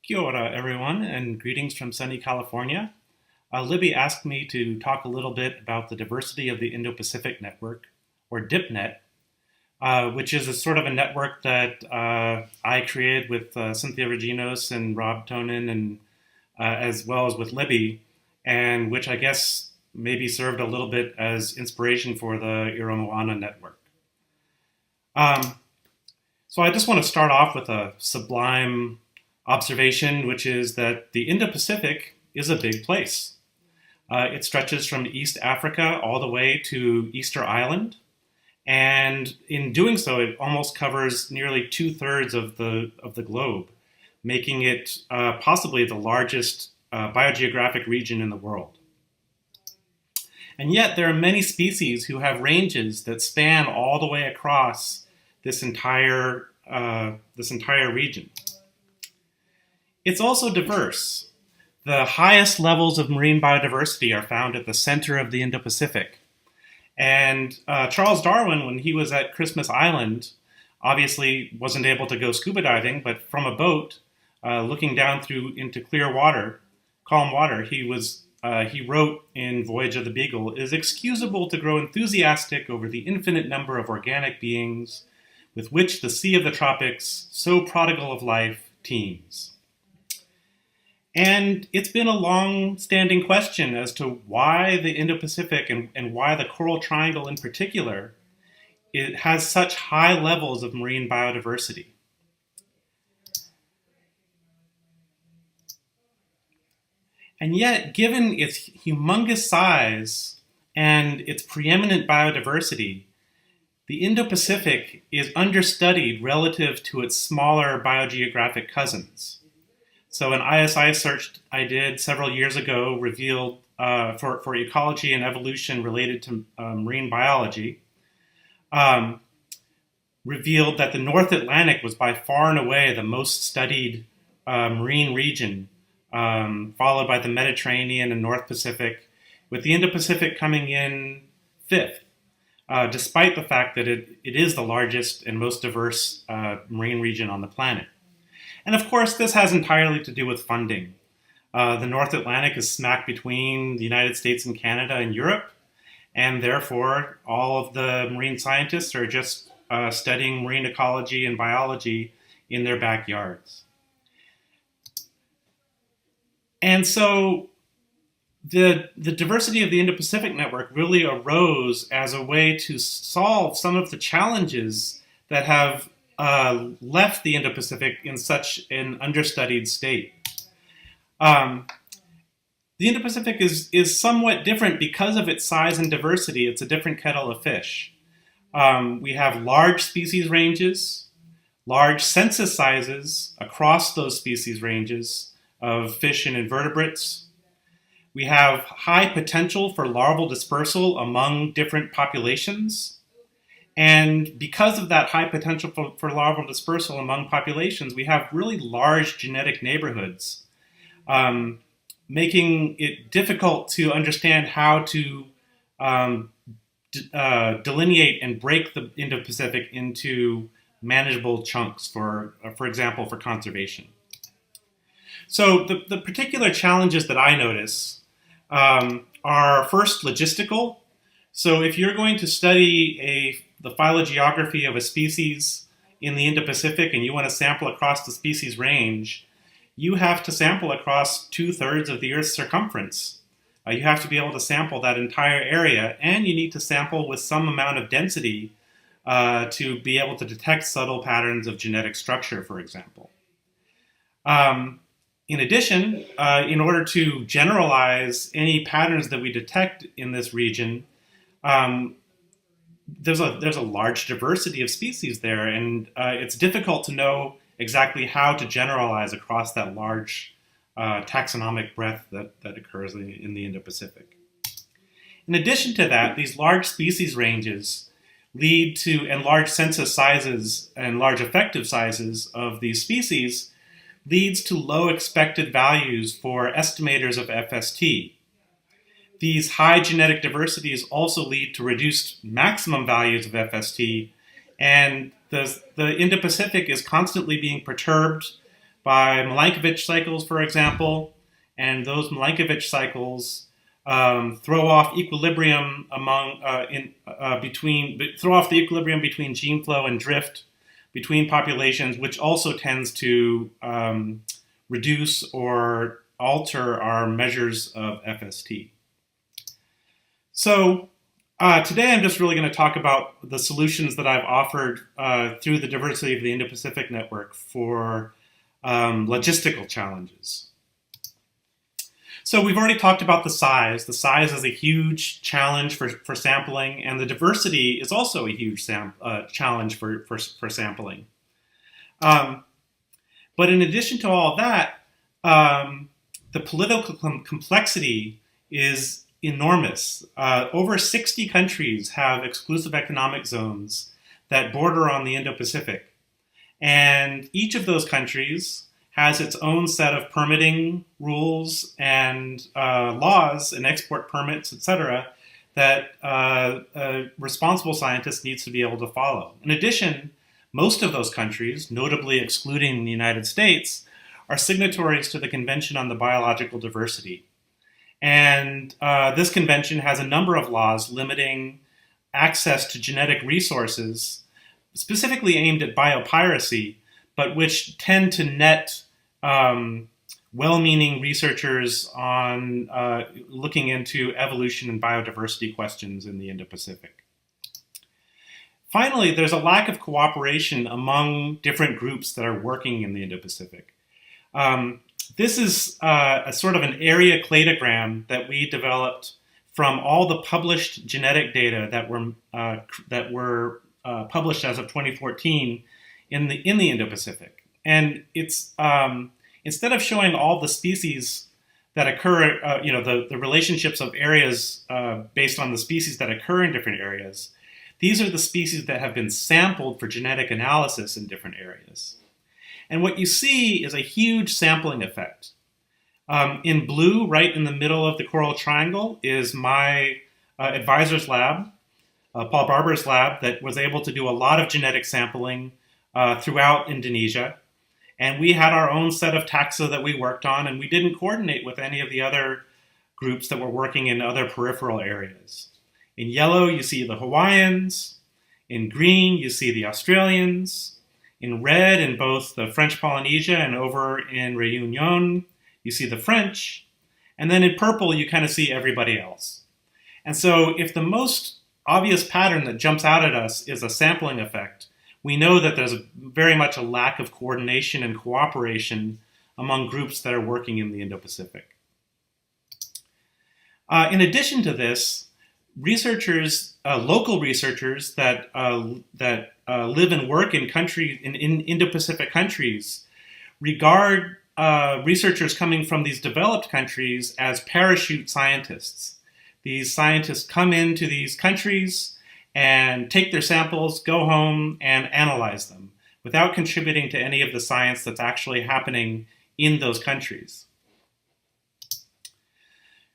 Kia ora, everyone, and greetings from sunny California. Libby asked me to talk a little bit about the diversity of the Indo-Pacific network, or DIPNet, which is a sort of a network that I created with Cynthia Reginos and Rob Tonin, and as well as with Libby, and which I guess maybe served a little bit as inspiration for the Moana network. So I just want to start off with a sublime observation, which is that the Indo-Pacific is a big place. It stretches from East Africa all the way to Easter Island, and in doing so, it almost covers nearly 2/3 of the globe, making it possibly the largest biogeographic region in the world. And yet, there are many species who have ranges that span all the way across this entire region. It's also diverse. The highest levels of marine biodiversity are found at the center of the Indo-Pacific. And Charles Darwin, when he was at Christmas Island, obviously wasn't able to go scuba diving, but from a boat, looking down into clear water, calm water, he wrote in Voyage of the Beagle, "It is excusable to grow enthusiastic over the infinite number of organic beings with which the sea of the tropics, so prodigal of life, teems." And it's been a long-standing question as to why the Indo-Pacific and why the Coral Triangle in particular, it has such high levels of marine biodiversity. And yet, given its humongous size and its preeminent biodiversity, the Indo-Pacific is understudied relative to its smaller biogeographic cousins. So an ISI search I did several years ago revealed for ecology and evolution related to marine biology, revealed that the North Atlantic was by far and away the most studied marine region, followed by the Mediterranean and North Pacific, with the Indo-Pacific coming in fifth, despite the fact that it is the largest and most diverse marine region on the planet. And of course, this has entirely to do with funding. The North Atlantic is smack between the United States and Canada and Europe, and therefore all of the marine scientists are just studying marine ecology and biology in their backyards. And so the diversity of the Indo-Pacific network really arose as a way to solve some of the challenges that have left the Indo-Pacific in such an understudied state. The Indo-Pacific is somewhat different because of its size and diversity. It's a different kettle of fish. We have large species ranges, large census sizes across those species ranges of fish and invertebrates. We have high potential for larval dispersal among different populations. And because of that high potential for larval dispersal among populations, we have really large genetic neighborhoods, making it difficult to understand how to delineate and break the Indo-Pacific into manageable chunks, for example, for conservation. So the particular challenges that I notice are first logistical. So if you're going to study the phylogeography of a species in the Indo-Pacific and you want to sample across the species range, you have to sample across 2/3 of the Earth's circumference. You have to be able to sample that entire area, and you need to sample with some amount of density to be able to detect subtle patterns of genetic structure, for example. In addition, in order to generalize any patterns that we detect in this region, there's a large diversity of species there, and it's difficult to know exactly how to generalize across that large taxonomic breadth that occurs in the Indo-Pacific. In addition to that, these large species ranges lead to, and large census sizes and large effective sizes of these species leads to low expected values for estimators of FST. These high genetic diversities also lead to reduced maximum values of FST, and the Indo-Pacific is constantly being perturbed by Milankovitch cycles, for example, and those Milankovitch cycles throw off equilibrium throw off the equilibrium between gene flow and drift between populations, which also tends to reduce or alter our measures of FST. So today I'm just really going to talk about the solutions that I've offered through the diversity of the Indo-Pacific network for logistical challenges. So we've already talked about the size. The size is a huge challenge for sampling, and the diversity is also a huge challenge for sampling. But in addition to all that, the political complexity is enormous. Over 60 countries have exclusive economic zones that border on the Indo-Pacific. And each of those countries has its own set of permitting rules and laws and export permits, etc., that a responsible scientist needs to be able to follow. In addition, most of those countries, notably excluding the United States, are signatories to the Convention on the Biological Diversity. And this convention has a number of laws limiting access to genetic resources, specifically aimed at biopiracy, but which tend to net well-meaning researchers on looking into evolution and biodiversity questions in the Indo-Pacific. Finally, there's a lack of cooperation among different groups that are working in the Indo-Pacific. This is a sort of an area cladogram that we developed from all the published genetic data that were published as of 2014 in the Indo-Pacific. And it's instead of showing all the species that occur, the relationships of areas based on the species that occur in different areas, these are the species that have been sampled for genetic analysis in different areas. And what you see is a huge sampling effect. In blue, right in the middle of the coral triangle, is my advisor's lab, Paul Barber's lab, that was able to do a lot of genetic sampling throughout Indonesia. And we had our own set of taxa that we worked on, and we didn't coordinate with any of the other groups that were working in other peripheral areas. In yellow, you see the Hawaiians. In green, you see the Australians. In red, in both the French Polynesia and over in Réunion, you see the French. And then in purple, you kind of see everybody else. And so if the most obvious pattern that jumps out at us is a sampling effect, we know that there's very much a lack of coordination and cooperation among groups that are working in the Indo-Pacific. In addition to this, local researchers that live and work in Indo-Pacific countries regard researchers coming from these developed countries as parachute scientists. These scientists come into these countries and take their samples, go home, and analyze them without contributing to any of the science that's actually happening in those countries.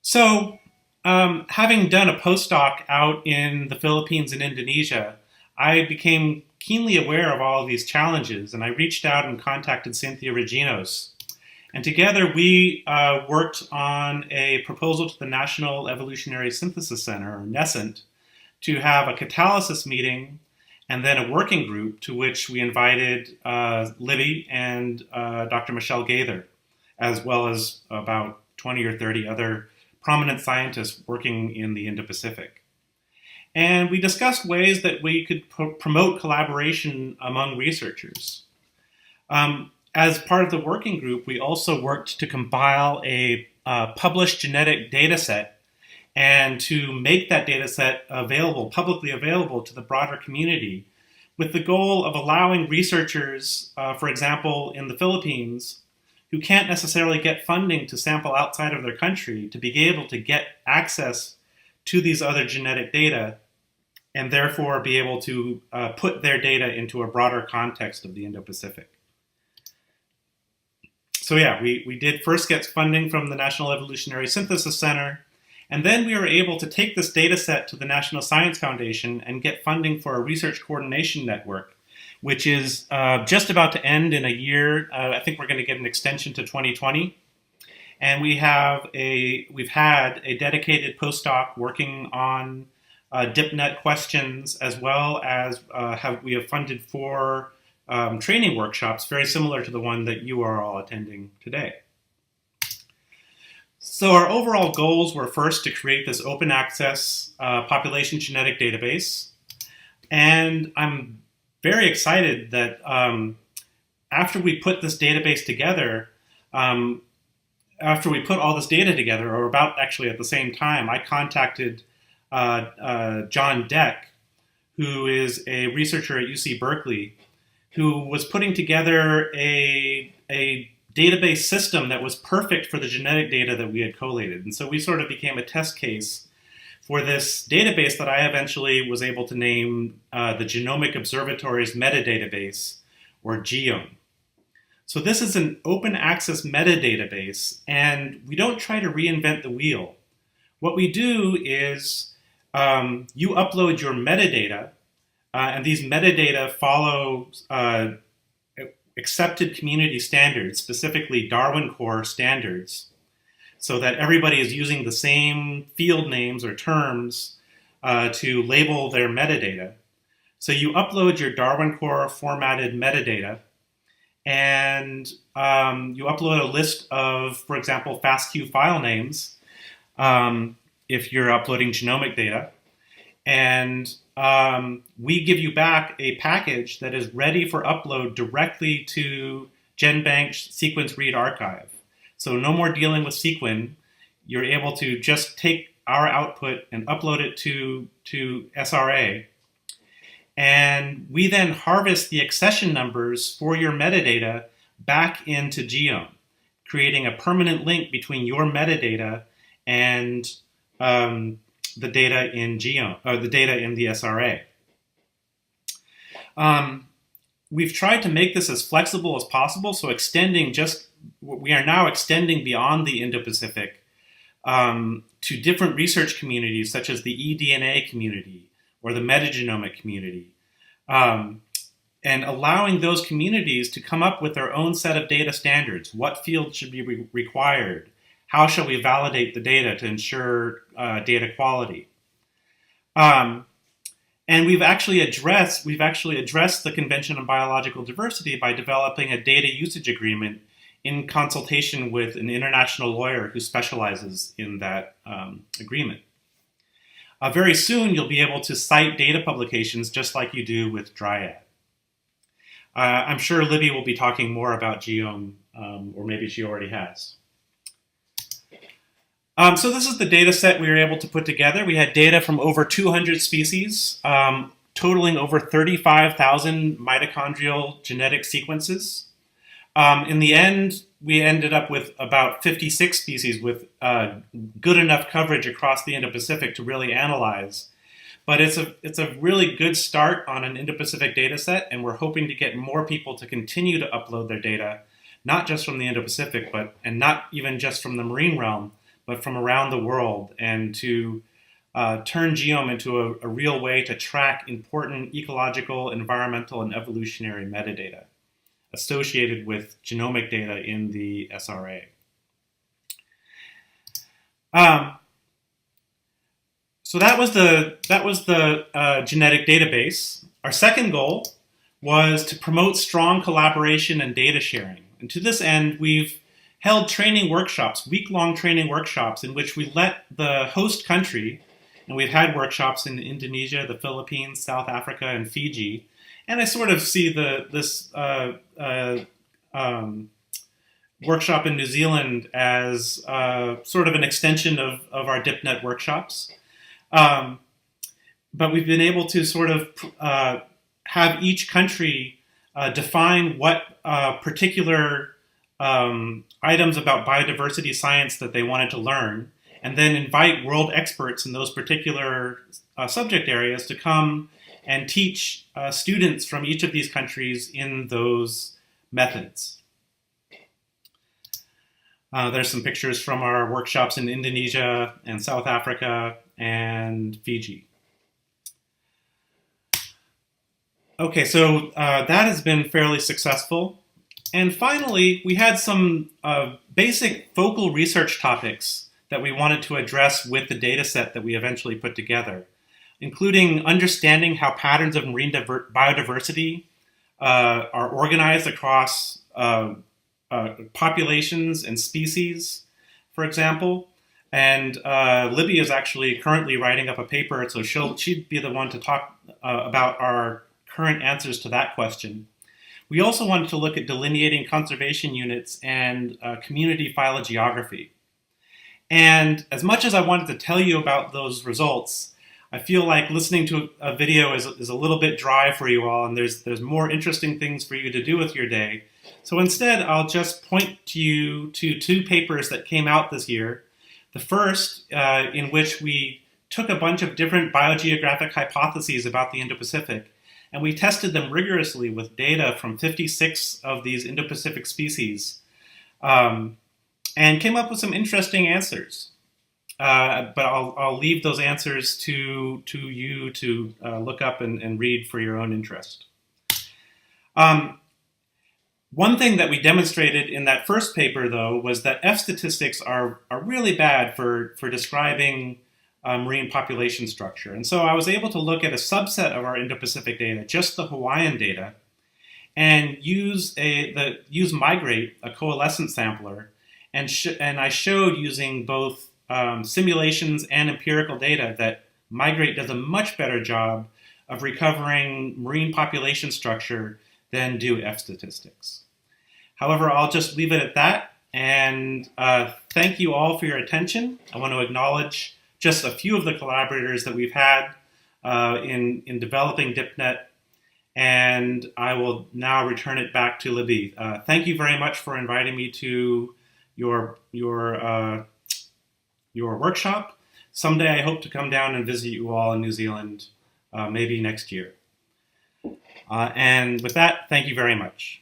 So, having done a postdoc out in the Philippines and Indonesia, I became keenly aware of all of these challenges, and I reached out and contacted Cynthia Reginos. And together we worked on a proposal to the National Evolutionary Synthesis Center, or NESCENT, to have a catalysis meeting and then a working group to which we invited Libby and Dr. Michelle Gaither, as well as about 20 or 30 other prominent scientists working in the Indo-Pacific. And we discussed ways that we could promote collaboration among researchers. As part of the working group, we also worked to compile a published genetic data set and to make that data set publicly available to the broader community, with the goal of allowing researchers, for example, in the Philippines, who can't necessarily get funding to sample outside of their country, to be able to get access to these other genetic data and therefore be able to put their data into a broader context of the Indo-Pacific. So yeah, we did first get funding from the National Evolutionary Synthesis Center, and then we were able to take this data set to the National Science Foundation and get funding for a research coordination network, which is just about to end in a year. I think we're going to get an extension to 2020. And we've had a dedicated postdoc working on DipNet questions, as well as we have funded 4 training workshops, very similar to the one that you are all attending today. So our overall goals were first to create this open access population genetic database. And I'm very excited that after we put this database together, after we put all this data together, or about actually at the same time, I contacted John Deck, who is a researcher at UC Berkeley, who was putting together a database system that was perfect for the genetic data that we had collated. And so we sort of became a test case for this database that I eventually was able to name the Genomic Observatory's Metadatabase, or GEOME. So this is an open access metadatabase, and we don't try to reinvent the wheel. What we do is you upload your metadata, and these metadata follow accepted community standards, specifically Darwin core standards, so that everybody is using the same field names or terms to label their metadata. So you upload your Darwin core formatted metadata, and you upload a list of, for example, FASTQ file names if you're uploading genomic data. And we give you back a package that is ready for upload directly to GenBank's Sequence Read Archive. So no more dealing with Sequin. You're able to just take our output and upload it to SRA. And we then harvest the accession numbers for your metadata back into GEOME, creating a permanent link between your metadata and the data in GEOME, or the data in the SRA. We've tried to make this as flexible as possible, so we are now extending beyond the Indo-Pacific to different research communities, such as the eDNA community or the metagenomic community, and allowing those communities to come up with their own set of data standards. What fields should be required? How shall we validate the data to ensure data quality? And we've actually addressed the Convention on Biological Diversity by developing a data usage agreement in consultation with an international lawyer who specializes in that agreement. Very soon, you'll be able to cite data publications just like you do with Dryad. I'm sure Libby will be talking more about GEOME, or maybe she already has. So this is the data set we were able to put together. We had data from over 200 species, totaling over 35,000 mitochondrial genetic sequences. In the end, we ended up with about 56 species with good enough coverage across the Indo-Pacific to really analyze. But it's a really good start on an Indo-Pacific data set, and we're hoping to get more people to continue to upload their data, not just from the Indo-Pacific, and not even just from the marine realm, but from around the world, and to turn GEOME into a real way to track important ecological, environmental, and evolutionary metadata associated with genomic data in the SRA. So that was the genetic database. Our second goal was to promote strong collaboration and data sharing. And to this end, we've held training workshops, week-long training workshops, in which we let the host country, and we've had workshops in Indonesia, the Philippines, South Africa, and Fiji. And I sort of see this workshop in New Zealand as sort of an extension of our DipNet workshops. But we've been able to sort of have each country define what particular items about biodiversity science that they wanted to learn, and then invite world experts in those particular subject areas to come and teach students from each of these countries in those methods. There's some pictures from our workshops in Indonesia and South Africa and Fiji. Okay, so that has been fairly successful. And finally, we had some basic focal research topics that we wanted to address with the data set that we eventually put together, including understanding how patterns of marine biodiversity are organized across populations and species, for example. And Libby is actually currently writing up a paper, so she'd be the one to talk about our current answers to that question. We also wanted to look at delineating conservation units and community phylogeography. And as much as I wanted to tell you about those results, I feel like listening to a video is a little bit dry for you all, and there's more interesting things for you to do with your day. So instead, I'll just point to you to two papers that came out this year. The first, in which we took a bunch of different biogeographic hypotheses about the Indo-Pacific, and we tested them rigorously with data from 56 of these Indo-Pacific species, and came up with some interesting answers. But I'll leave those answers to you to look up and read for your own interest. One thing that we demonstrated in that first paper, though, was that F statistics are really bad for describing marine population structure. And so I was able to look at a subset of our Indo-Pacific data, just the Hawaiian data, and use Migrate, a coalescent sampler, and I showed using both simulations and empirical data that Migrate does a much better job of recovering marine population structure than do F statistics. However, I'll just leave it at that, and thank you all for your attention. I want to acknowledge just a few of the collaborators that we've had in developing DipNet, and I will now return it back to Libby. Thank you very much for inviting me to your workshop. Someday I hope to come down and visit you all in New Zealand, maybe next year. And with that, thank you very much.